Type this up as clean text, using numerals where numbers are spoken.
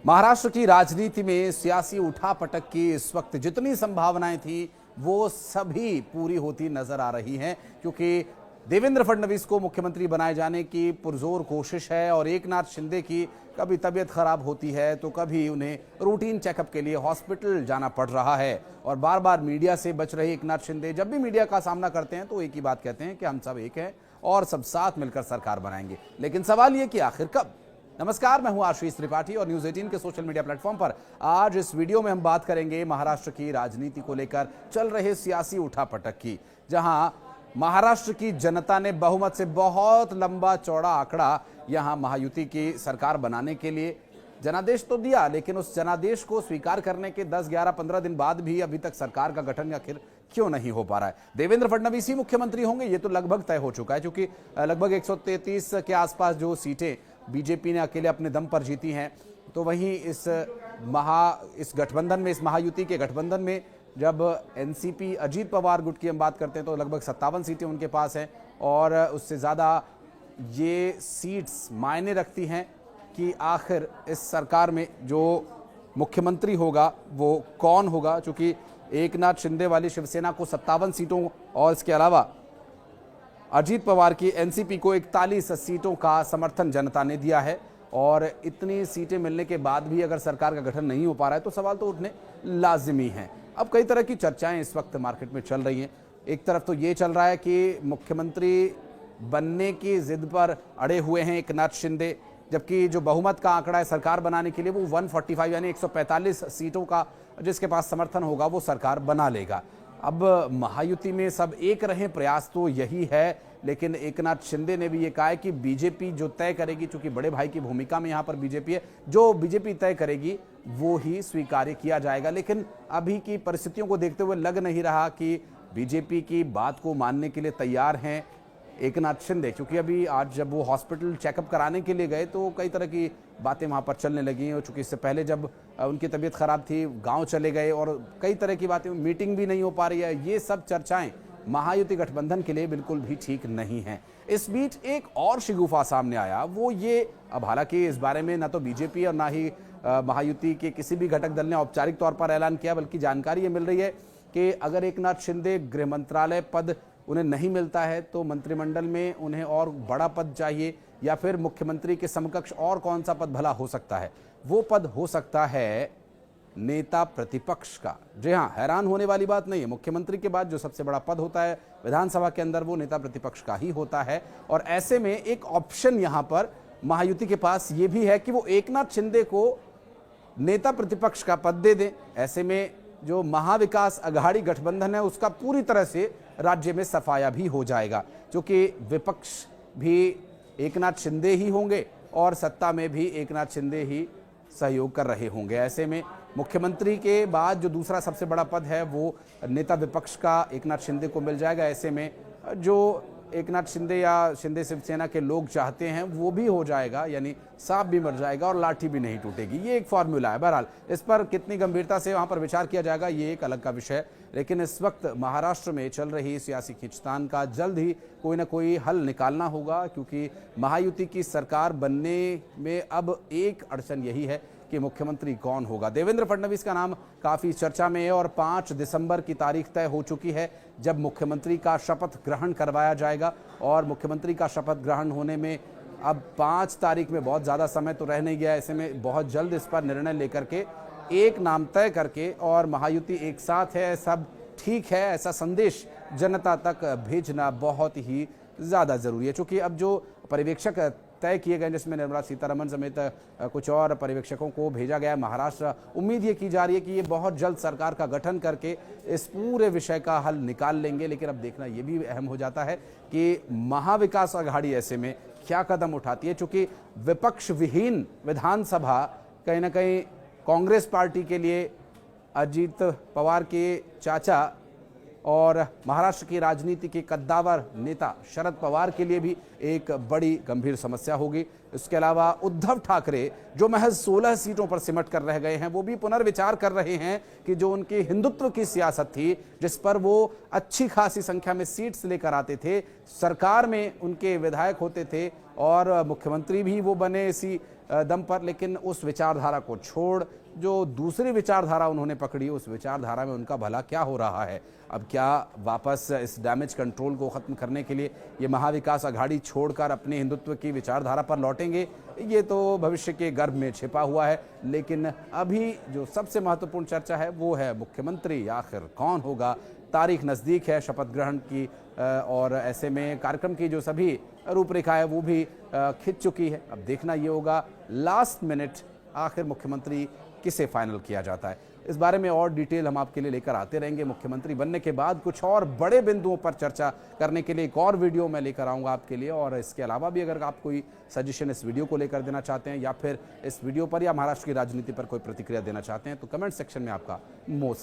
महाराष्ट्र की राजनीति में सियासी उठापटक की इस वक्त जितनी संभावनाएं थी वो सभी पूरी होती नजर आ रही हैं, क्योंकि देवेंद्र फडणवीस को मुख्यमंत्री बनाए जाने की पुरजोर कोशिश है और एकनाथ शिंदे की कभी तबीयत खराब होती है तो कभी उन्हें रूटीन चेकअप के लिए हॉस्पिटल जाना पड़ रहा है। और बार बार मीडिया से बच रहे एकनाथ शिंदे जब भी मीडिया का सामना करते हैं तो एक ही बात कहते हैं कि हम सब एक हैं और सब साथ मिलकर सरकार बनाएंगे। लेकिन सवाल ये कि आखिर कब। नमस्कार, मैं हूं आशीष त्रिपाठी और न्यूज 18 के सोशल मीडिया प्लेटफॉर्म पर आज इस वीडियो में हम बात करेंगे महाराष्ट्र की राजनीति को लेकर चल रहे सियासी उठापटक की, जहां महाराष्ट्र की जनता ने बहुमत से बहुत लंबा चौड़ा आंकड़ा यहां महायुति की सरकार बनाने के लिए जनादेश तो दिया, लेकिन उस जनादेश को स्वीकार करने के 10, 11, 15 दिन बाद भी अभी तक सरकार का गठन आखिर क्यों नहीं हो पा रहा है। देवेंद्र फडणवीस ही मुख्यमंत्री होंगे ये तो लगभग तय हो चुका है, क्योंकि लगभग 133 के आसपास जो सीटें बीजेपी ने अकेले अपने दम पर जीती हैं, तो वहीं इस गठबंधन में, इस महायुति के गठबंधन में जब एनसीपी अजीत पवार गुट की हम बात करते हैं तो लगभग 57 सीटें उनके पास हैं और उससे ज़्यादा ये सीट्स मायने रखती हैं कि आखिर इस सरकार में जो मुख्यमंत्री होगा वो कौन होगा। चूँकि एकनाथ शिंदे वाली शिवसेना को 57 सीटों और इसके अलावा अजीत पवार की एनसीपी को 41 सीटों का समर्थन जनता ने दिया है और इतनी सीटें मिलने के बाद भी अगर सरकार का गठन नहीं हो पा रहा है तो सवाल तो उठने लाजिमी हैं। अब कई तरह की चर्चाएं इस वक्त मार्केट में चल रही हैं। एक तरफ तो ये चल रहा है कि मुख्यमंत्री बनने की जिद पर अड़े हुए हैं एकनाथ शिंदे, जबकि जो बहुमत का आंकड़ा है सरकार बनाने के लिए वो 145 यानी 145 सीटों का जिसके पास समर्थन होगा वो सरकार बना लेगा। अब महायुति में सब एक रहे, प्रयास तो यही है, लेकिन एकनाथ शिंदे ने भी ये कहा है कि बीजेपी जो तय करेगी, चूंकि बड़े भाई की भूमिका में यहाँ पर बीजेपी है, जो बीजेपी तय करेगी वो ही स्वीकार्य किया जाएगा। लेकिन अभी की परिस्थितियों को देखते हुए लग नहीं रहा कि बीजेपी की बात को मानने के लिए तैयार हैं एकनाथ शिंदे, क्योंकि अभी आज जब वो हॉस्पिटल चेकअप कराने के लिए गए तो कई तरह की बातें वहाँ पर चलने लगी। और चूँकि इससे पहले जब उनकी तबीयत खराब थी गांव चले गए और कई तरह की बातें, मीटिंग भी नहीं हो पा रही है। ये सब चर्चाएं महायुति गठबंधन के लिए बिल्कुल भी ठीक नहीं है। इस बीच एक और शिगुफा सामने आया, वो ये, अब हालांकि इस बारे में ना तो बीजेपी और ना ही महायुति के किसी भी घटक दल ने औपचारिक तौर पर ऐलान किया, बल्कि जानकारी ये मिल रही है कि अगर एकनाथ शिंदे गृह मंत्रालय पद उन्हें नहीं मिलता है तो मंत्रिमंडल में उन्हें और बड़ा पद चाहिए, या फिर मुख्यमंत्री के समकक्ष और कौन सा पद भला हो सकता है, वो पद हो सकता है नेता प्रतिपक्ष का। जी हाँ, हैरान होने वाली बात नहीं है, मुख्यमंत्री के बाद जो सबसे बड़ा पद होता है विधानसभा के अंदर वो नेता प्रतिपक्ष का ही होता है। और ऐसे में एक ऑप्शन यहाँ पर महायुति के पास ये भी है कि वो एकनाथ शिंदे को नेता प्रतिपक्ष का पद दे दें। ऐसे में जो महाविकास अघाड़ी गठबंधन है उसका पूरी तरह से राज्य में सफाया भी हो जाएगा, क्योंकि विपक्ष भी एकनाथ शिंदे ही होंगे और सत्ता में भी एकनाथ शिंदे ही सहयोग कर रहे होंगे। ऐसे में मुख्यमंत्री के बाद जो दूसरा सबसे बड़ा पद है वो नेता विपक्ष का एकनाथ शिंदे को मिल जाएगा। ऐसे में जो एकनाथ शिंदे या शिंदे शिवसेना के लोग चाहते हैं वो भी हो जाएगा, यानी सांप भी मर जाएगा और लाठी भी नहीं टूटेगी। ये एक फॉर्मूला है। बहरहाल इस पर कितनी गंभीरता से वहां पर विचार किया जाएगा ये एक अलग का विषय है, लेकिन इस वक्त महाराष्ट्र में चल रही सियासी खींचतान का जल्द ही कोई ना कोई हल निकालना होगा, क्योंकि महायुति की सरकार बनने में अब एक अड़चन यही है कि मुख्यमंत्री कौन होगा। देवेंद्र फडणवीस का नाम काफ़ी चर्चा में है और 5 दिसंबर की तारीख तय हो चुकी है जब मुख्यमंत्री का शपथ ग्रहण करवाया जाएगा। और मुख्यमंत्री का शपथ ग्रहण होने में अब 5 तारीख में बहुत ज़्यादा समय तो रह नहीं गया। ऐसे में बहुत जल्द इस पर निर्णय लेकर के एक नाम तय करके और महायुति एक साथ है, सब ठीक है, ऐसा संदेश जनता तक भेजना बहुत ही ज़्यादा ज़रूरी है। चूँकि अब जो पर्यवेक्षक तय किए गए जिसमें निर्मला सीतारमण समेत कुछ और पर्यवेक्षकों को भेजा गया है महाराष्ट्र, उम्मीद ये की जा रही है कि ये बहुत जल्द सरकार का गठन करके इस पूरे विषय का हल निकाल लेंगे। लेकिन अब देखना ये भी अहम हो जाता है कि महाविकास अघाड़ी ऐसे में क्या कदम उठाती है, चूँकि विपक्ष विहीन विधानसभा कहीं ना कहीं कांग्रेस पार्टी के लिए, अजीत पवार के चाचा और महाराष्ट्र की राजनीति के कद्दावर नेता शरद पवार के लिए भी एक बड़ी गंभीर समस्या होगी। इसके अलावा उद्धव ठाकरे जो महज 16 सीटों पर सिमट कर रह गए हैं, वो भी पुनर्विचार कर रहे हैं कि जो उनकी हिंदुत्व की सियासत थी, जिस पर वो अच्छी खासी संख्या में सीट्स लेकर आते थे, सरकार में उनके विधायक होते थे और मुख्यमंत्री भी वो बने इसी दम पर, लेकिन उस विचारधारा को छोड़ जो दूसरी विचारधारा उन्होंने पकड़ी, उस विचारधारा में उनका भला क्या हो रहा है। अब क्या वापस इस डैमेज कंट्रोल को ख़त्म करने के लिए ये महाविकास आघाड़ी छोड़कर अपने हिंदुत्व की विचारधारा पर लौटेंगे, ये तो भविष्य के गर्भ में छिपा हुआ है। लेकिन अभी जो सबसे महत्वपूर्ण चर्चा है वो है मुख्यमंत्री आखिर कौन होगा। तारीख नज़दीक है शपथ ग्रहण की, और ऐसे में कार्यक्रम की जो सभी रूपरेखा है वो भी खिंच चुकी है। अब देखना ये होगा लास्ट मिनट आखिर मुख्यमंत्री किसे फाइनल किया जाता है। इस बारे में और डिटेल हम आपके लिए लेकर आते रहेंगे। मुख्यमंत्री बनने के बाद कुछ और बड़े बिंदुओं पर चर्चा करने के लिए एक और वीडियो मैं लेकर आऊंगा आपके लिए। और इसके अलावा भी अगर आप कोई सजेशन इस वीडियो को लेकर देना चाहते हैं, या फिर इस वीडियो पर या महाराष्ट्र की राजनीति पर कोई प्रतिक्रिया देना चाहते हैं, तो कमेंट सेक्शन में आपका मोस्ट